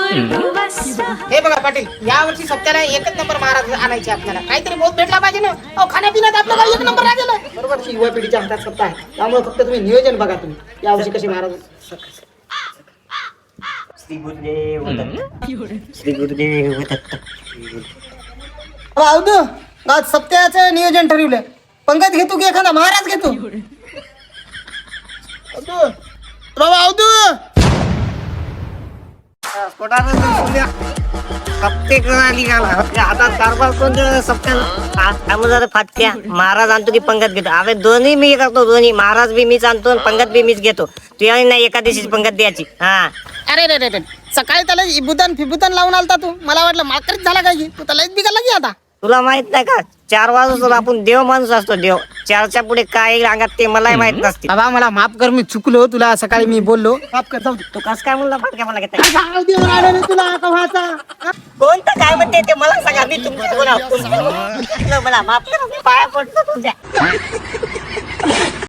हे बघा पाटील, या वर्षी सप्त्याला एकच नंबर महाराज आणायचे आपल्याला. काहीतरी बहुत भेटला पाहिजे ना. अहो, खाण्यापिण्यात आपल्याला एक नंबर राहिलेला बरोबर. युवा पिढीच्या हातात सत्ता आहे, त्यामुळे फक्त तुम्ही नियोजन बघा. तुम्ही या वर्षी कसे महाराज. श्री गुरुदेव दत्त. श्री गुरुदेव दत्त. अवधू, आज सप्त्याचं नियोजन ठरवलं. पंकज घेतो की एखादा महाराज घेतो? बाबा अवधू, सप्ते निघाला आता कारभार कोणत्या सप्त्याला फाटक्या महाराज आणतो की पंगत घेतो. अरे दोन्ही मी करतो, दोन्ही महाराज बी मीच आणतो आणि पंगत बी मीच घेतो. तुझ्या नाही एका दिवशी पंगत द्यायची. हा अरे रे रे रे, सकाळी त्याला इबुदान फिबुदान लावून आलता तू. मला वाटलं माकरीच झाला काय की तू. त्याला एक बिघाला की आता. तुला माहित नाही का, 4 वाजता आपण देव माणूस असतो. देव 4च्या पुढे काय अंगात ते मलाही माहित नसते. बाबा मला माफ कर, मी चुकलो. तुला सकाळी मी बोललो, माफ कर. जाऊ दे. तू कस काय म्हणला फाटक्या मला घेता? जाऊ दे, राहिलं रे तुला कव्हाचा. कोणतं काय म्हणते ते मला सांगा. मी तुमच्या मला माफ करा, मी पाया पडतो तुमच्या.